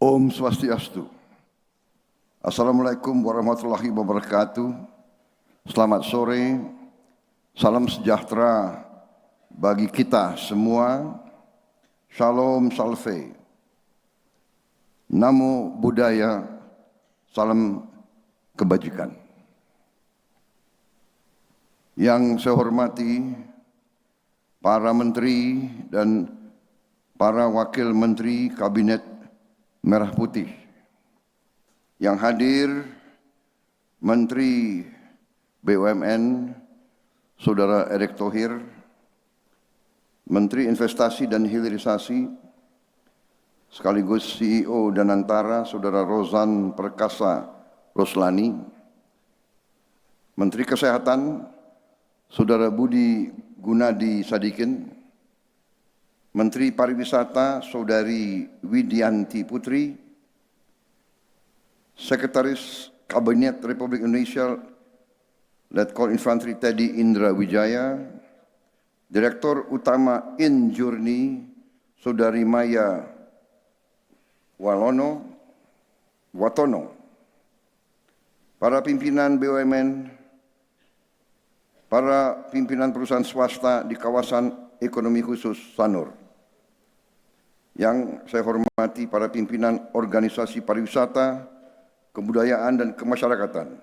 Om Swastiastu. Assalamualaikum warahmatullahi wabarakatuh. Selamat sore, salam sejahtera bagi kita semua. Shalom Salve. Namo Buddhaya, salam kebajikan. Yang saya hormati para menteri dan para wakil menteri Kabinet Merah Putih, yang hadir Menteri BUMN Saudara Erick Thohir, Menteri Investasi dan Hilirisasi sekaligus CEO Danantara Saudara Rozan Perkasa Roslani, Menteri Kesehatan Saudara Budi Gunadi Sadikin, Menteri Pariwisata Saudari Widianti Putri, Sekretaris Kabinet Republik Indonesia Letkol Infantri Teddy Indra Wijaya, Direktur Utama Injurni Saudari Maya Watono, para pimpinan BUMN, para pimpinan perusahaan swasta di kawasan ekonomi khusus Sanur. Yang saya hormati para pimpinan organisasi pariwisata, kebudayaan dan kemasyarakatan,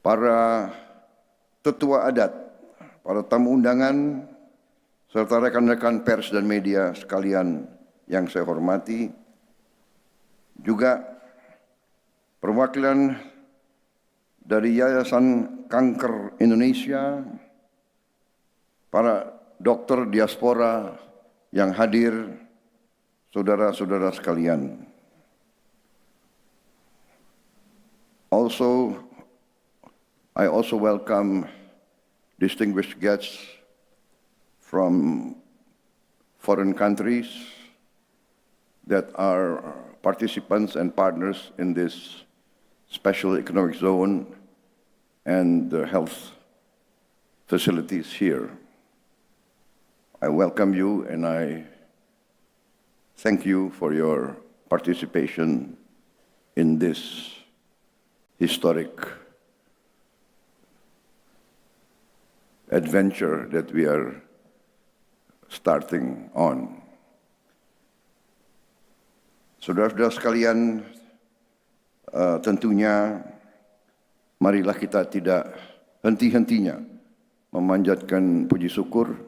para tetua adat, para tamu undangan, serta rekan-rekan pers dan media sekalian yang saya hormati, juga perwakilan dari Yayasan Kanker Indonesia, para dokter diaspora yang hadir, saudara-saudara sekalian. I also welcome distinguished guests from foreign countries that are participants and partners in this special economic zone and the health facilities here. I welcome you and I thank you for your participation in this historic adventure that we are starting on. Saudara-saudara sekalian, tentunya marilah kita tidak henti-hentinya memanjatkan puji syukur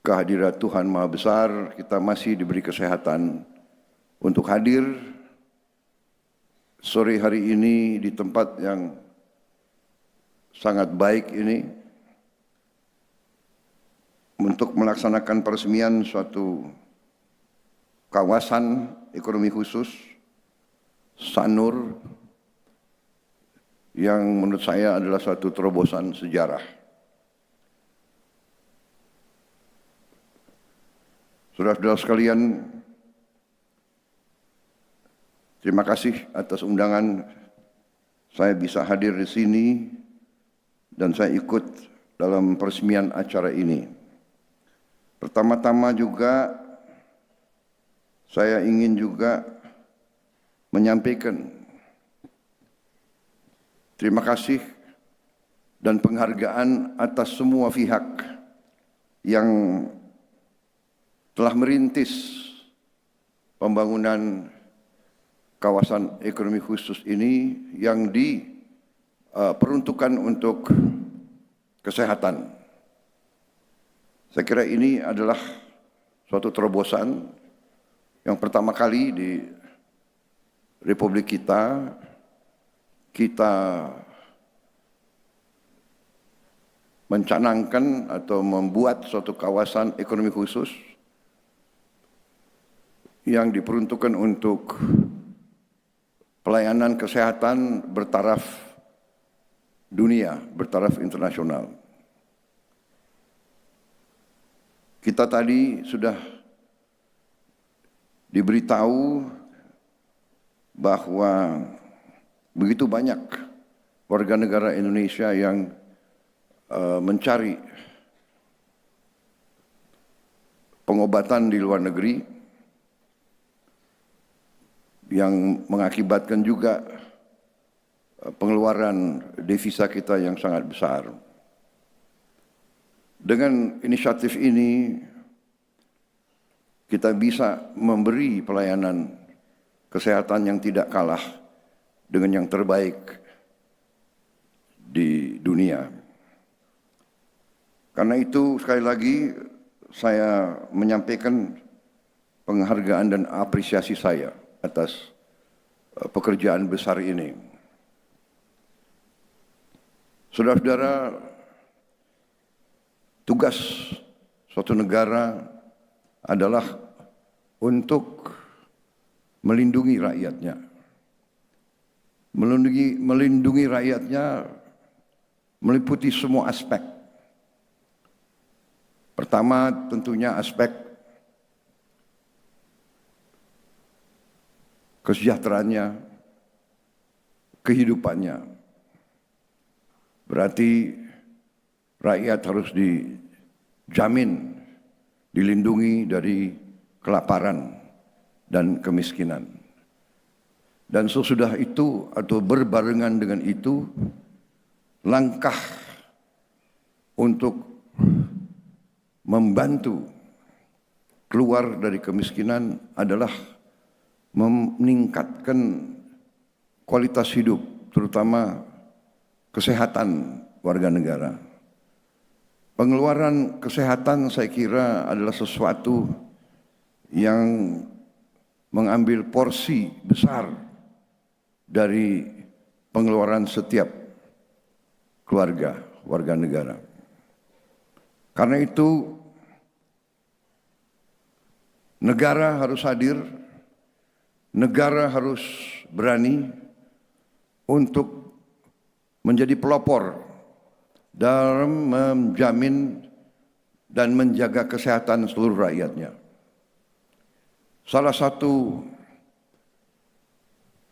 kehadirat Tuhan Maha Besar. Kita masih diberi kesehatan untuk hadir sore hari ini di tempat yang sangat baik ini untuk melaksanakan peresmian suatu kawasan ekonomi khusus Sanur yang menurut saya adalah suatu terobosan sejarah. Saudara-saudara sekalian, terima kasih atas undangan saya bisa hadir di sini dan saya ikut dalam peresmian acara ini. Pertama-tama juga saya ingin juga menyampaikan terima kasih dan penghargaan atas semua pihak yang telah merintis pembangunan kawasan ekonomi khusus ini yang diperuntukkan untuk kesehatan. Saya kira ini adalah suatu terobosan yang pertama kali di Republik kita mencanangkan atau membuat suatu kawasan ekonomi khusus yang diperuntukkan untuk pelayanan kesehatan bertaraf dunia, bertaraf internasional. Kita tadi sudah diberitahu bahwa begitu banyak warga negara Indonesia yang mencari pengobatan di luar negeri yang mengakibatkan juga pengeluaran devisa kita yang sangat besar. Dengan inisiatif ini, kita bisa memberi pelayanan kesehatan yang tidak kalah dengan yang terbaik di dunia. Karena itu, sekali lagi, saya menyampaikan penghargaan dan apresiasi saya atas pekerjaan besar ini. Saudara-saudara, tugas suatu negara adalah untuk melindungi rakyatnya. Melindungi rakyatnya meliputi semua aspek. Pertama, tentunya aspek kesejahteraannya, kehidupannya. Berarti rakyat harus dijamin, dilindungi dari kelaparan dan kemiskinan. Dan sesudah itu atau berbarengan dengan itu, langkah untuk membantu keluar dari kemiskinan adalah meningkatkan kualitas hidup, terutama kesehatan warga negara. Pengeluaran kesehatan saya kira adalah sesuatu yang mengambil porsi besar dari pengeluaran setiap keluarga, warga negara. Karena itu, negara harus hadir, negara harus berani untuk menjadi pelopor dalam menjamin dan menjaga kesehatan seluruh rakyatnya. Salah satu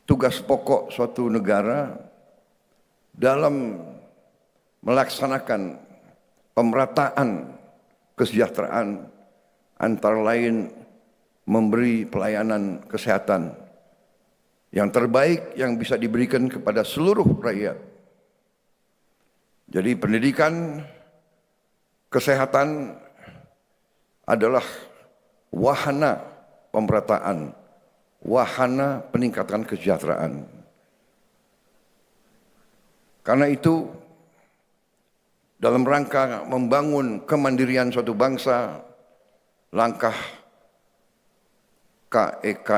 tugas pokok suatu negara dalam melaksanakan pemerataan kesejahteraan antara lain memberi pelayanan kesehatan yang terbaik yang bisa diberikan kepada seluruh rakyat. Jadi pendidikan kesehatan adalah wahana pemerataan, wahana peningkatan kesejahteraan. Karena itu, dalam rangka membangun kemandirian suatu bangsa, langkah KEK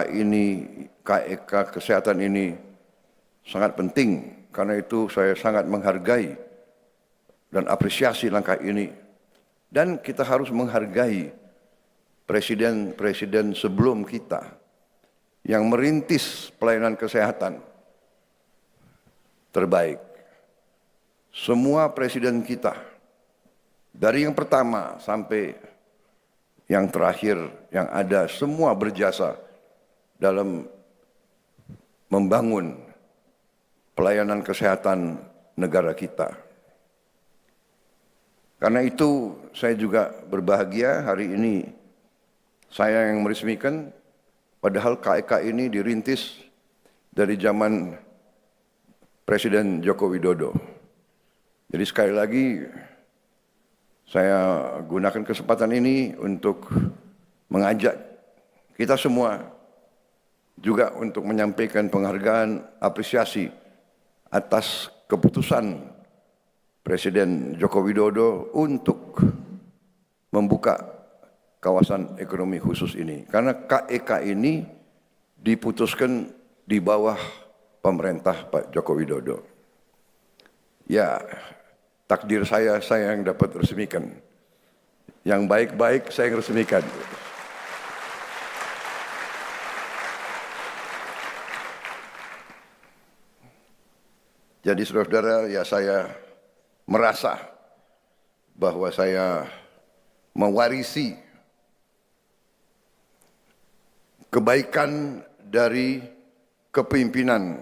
kesehatan ini sangat penting. Karena itu saya sangat menghargai dan apresiasi langkah ini. Dan kita harus menghargai presiden-presiden sebelum kita yang merintis pelayanan kesehatan terbaik. Semua presiden kita, dari yang pertama sampai yang terakhir yang ada, semua berjasa dalam membangun pelayanan kesehatan negara kita. Karena itu saya juga berbahagia hari ini saya yang meresmikan, padahal KEK ini dirintis dari zaman Presiden Joko Widodo. Jadi sekali lagi saya gunakan kesempatan ini untuk mengajak kita semua juga untuk menyampaikan penghargaan, apresiasi atas keputusan Presiden Joko Widodo untuk membuka kawasan ekonomi khusus ini. Karena KEK ini diputuskan di bawah pemerintah Pak Joko Widodo. Ya, takdir saya yang dapat resmikan. Yang baik-baik saya yang resmikan. Jadi saudara-saudara, ya saya merasa bahwa saya mewarisi kebaikan dari kepemimpinan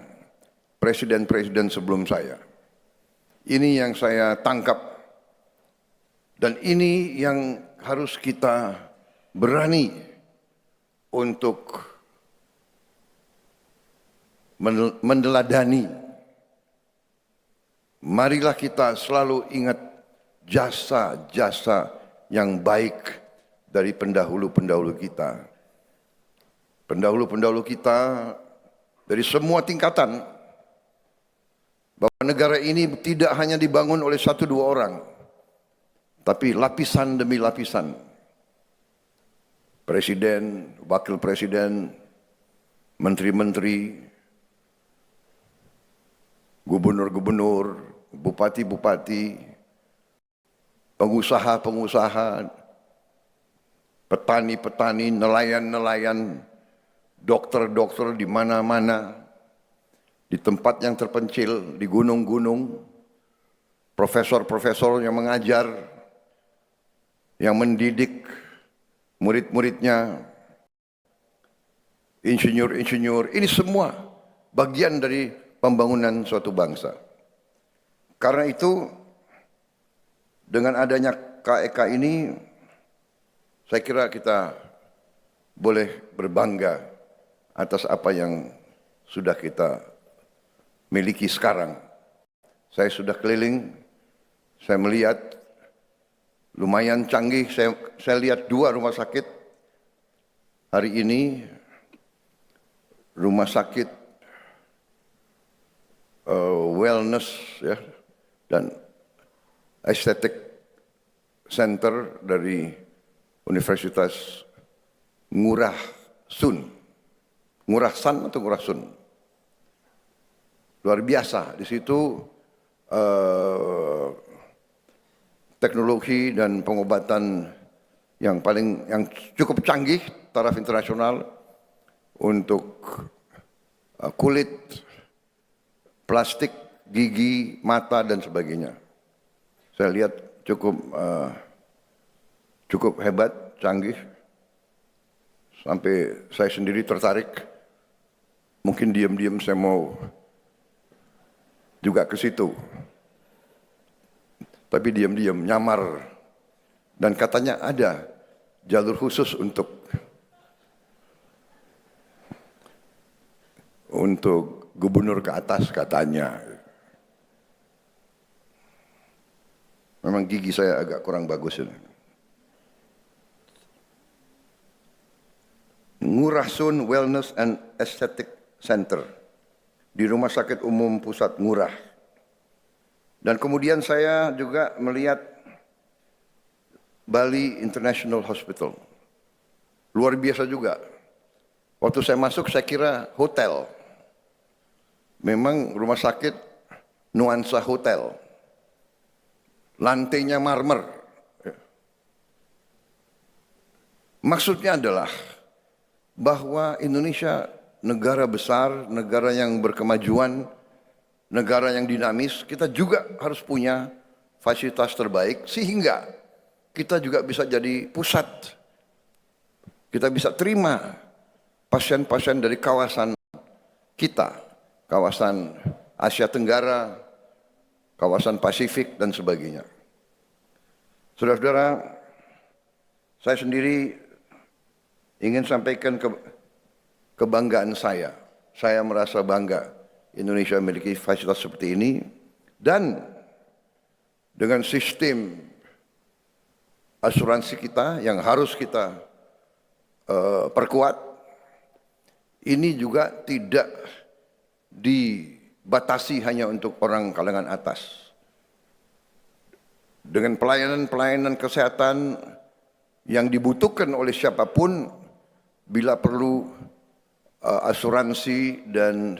presiden-presiden sebelum saya. Ini yang saya tangkap dan ini yang harus kita berani untuk meneladani. Marilah kita selalu ingat jasa-jasa yang baik dari pendahulu-pendahulu kita. Pendahulu-pendahulu kita dari semua tingkatan, bahwa negara ini tidak hanya dibangun oleh satu dua orang, tapi lapisan demi lapisan. Presiden, wakil presiden, menteri-menteri, gubernur-gubernur, bupati-bupati, pengusaha-pengusaha, petani-petani, nelayan-nelayan, dokter-dokter di mana-mana, di tempat yang terpencil, di gunung-gunung, profesor-profesor yang mengajar, yang mendidik murid-muridnya, insinyur-insinyur, ini semua bagian dari pembangunan suatu bangsa. Karena itu, dengan adanya KEK ini, saya kira kita boleh berbangga atas apa yang sudah kita miliki sekarang. Saya sudah keliling, saya melihat lumayan canggih. Saya lihat 2 rumah sakit hari ini, rumah sakit wellness ya, dan aesthetic center dari Universitas Ngurah Sun. Ngurah San atau Ngurah Sun. Luar biasa. Di situ teknologi dan pengobatan yang cukup canggih taraf internasional untuk kulit, plastik, gigi, mata dan sebagainya. Saya lihat cukup hebat, canggih. Sampai saya sendiri tertarik. Mungkin diam-diam saya mau juga ke situ. Tapi diam-diam nyamar. Dan katanya ada jalur khusus untuk gubernur ke atas katanya. Memang gigi saya agak kurang bagus ini. Ngurah Sun Wellness and Aesthetic Center di Rumah Sakit Umum Pusat Ngurah. Dan kemudian saya juga melihat Bali International Hospital. Luar biasa juga. Waktu saya masuk saya kira hotel. Memang rumah sakit nuansa hotel. Lantainya marmer. Maksudnya adalah bahwa Indonesia negara besar, negara yang berkemajuan, negara yang dinamis, kita juga harus punya fasilitas terbaik sehingga kita juga bisa jadi pusat. Kita bisa terima pasien-pasien dari kawasan kita, kawasan Asia Tenggara, kawasan Pasifik dan sebagainya. Saudara-saudara, saya sendiri ingin sampaikan kebanggaan saya. Saya merasa bangga Indonesia memiliki fasilitas seperti ini, dan dengan sistem asuransi kita yang harus kita perkuat, ini juga tidak dibatasi hanya untuk orang kalangan atas. Dengan pelayanan-pelayanan kesehatan yang dibutuhkan oleh siapapun, bila perlu asuransi dan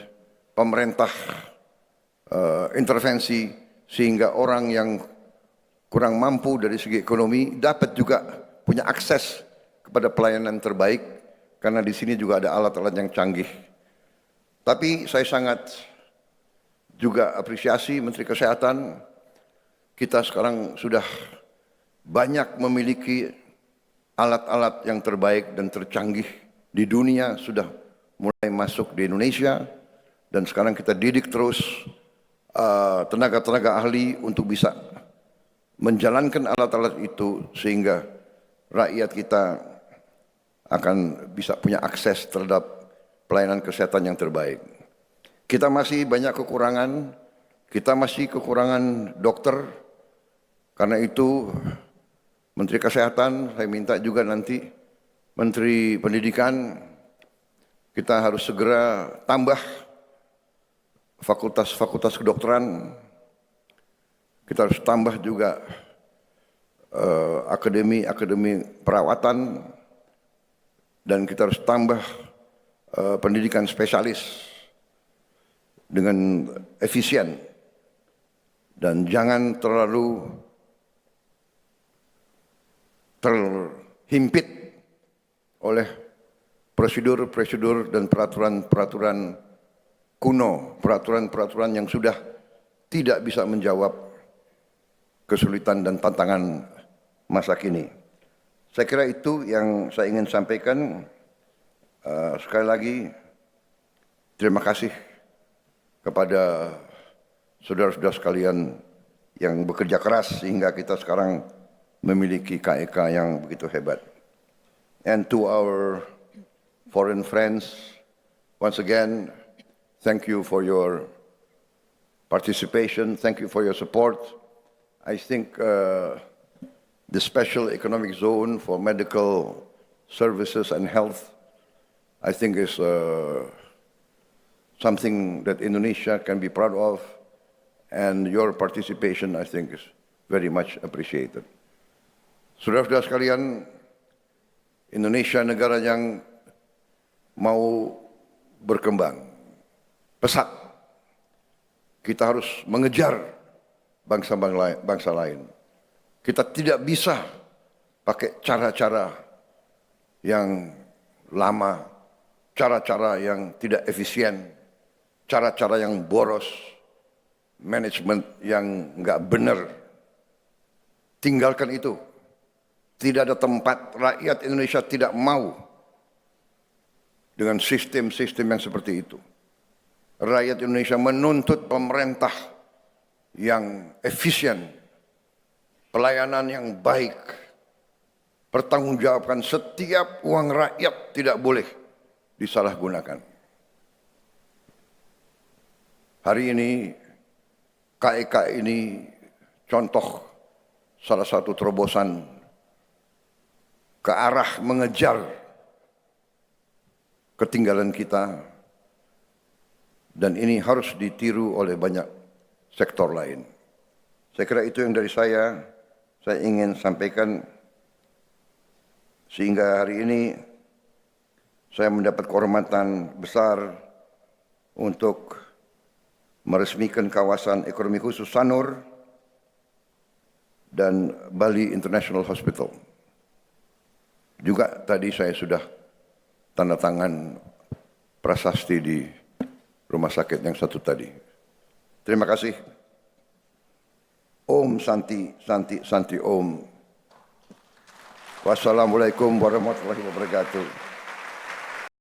pemerintah intervensi sehingga orang yang kurang mampu dari segi ekonomi dapat juga punya akses kepada pelayanan terbaik, karena di sini juga ada alat-alat yang canggih. Tapi saya sangat juga apresiasi Menteri Kesehatan, kita sekarang sudah banyak memiliki alat-alat yang terbaik dan tercanggih di dunia, sudah mulai masuk di Indonesia, dan sekarang kita didik terus tenaga-tenaga ahli untuk bisa menjalankan alat-alat itu sehingga rakyat kita akan bisa punya akses terhadap pelayanan kesehatan yang terbaik. Kita masih banyak kekurangan, kita masih kekurangan dokter. Karena itu Menteri Kesehatan, saya minta juga nanti Menteri Pendidikan, kita harus segera tambah fakultas-fakultas kedokteran. Kita harus tambah juga akademi perawatan, dan kita harus tambah pendidikan spesialis dengan efisien, dan jangan terlalu terhimpit oleh prosedur-prosedur dan peraturan-peraturan kuno, peraturan-peraturan yang sudah tidak bisa menjawab kesulitan dan tantangan masa kini. Saya kira itu yang saya ingin sampaikan. Sekali lagi, terima kasih kepada saudara-saudara sekalian yang bekerja keras sehingga kita sekarang memiliki KEK yang begitu hebat. And to our foreign friends, once again, thank you for your participation, thank you for your support. I think the special economic zone for medical services and health, I think is something that Indonesia can be proud of, and your participation, I think, is very much appreciated. Saudara-saudara sekalian, Indonesia negara yang mau berkembang pesat. Kita harus mengejar bangsa lain. Kita tidak bisa pakai cara-cara yang lama, cara-cara yang tidak efisien, cara-cara yang boros, manajemen yang nggak benar. Tinggalkan itu. Tidak ada tempat rakyat Indonesia tidak mau dengan sistem-sistem yang seperti itu. Rakyat Indonesia menuntut pemerintah yang efisien, pelayanan yang baik, pertanggungjawabkan setiap uang rakyat tidak boleh disalahgunakan. Hari ini KEK ini contoh salah satu terobosan ke arah mengejar ketinggalan kita, dan ini harus ditiru oleh banyak sektor lain. Saya kira itu yang dari saya ingin sampaikan, sehingga hari ini saya mendapat kehormatan besar untuk meresmikan kawasan ekonomi khusus Sanur dan Bali International Hospital. Juga tadi saya sudah tanda tangan prasasti di rumah sakit yang satu tadi. Terima kasih. Om Santi, Santi, Santi Om. Wassalamualaikum warahmatullahi wabarakatuh.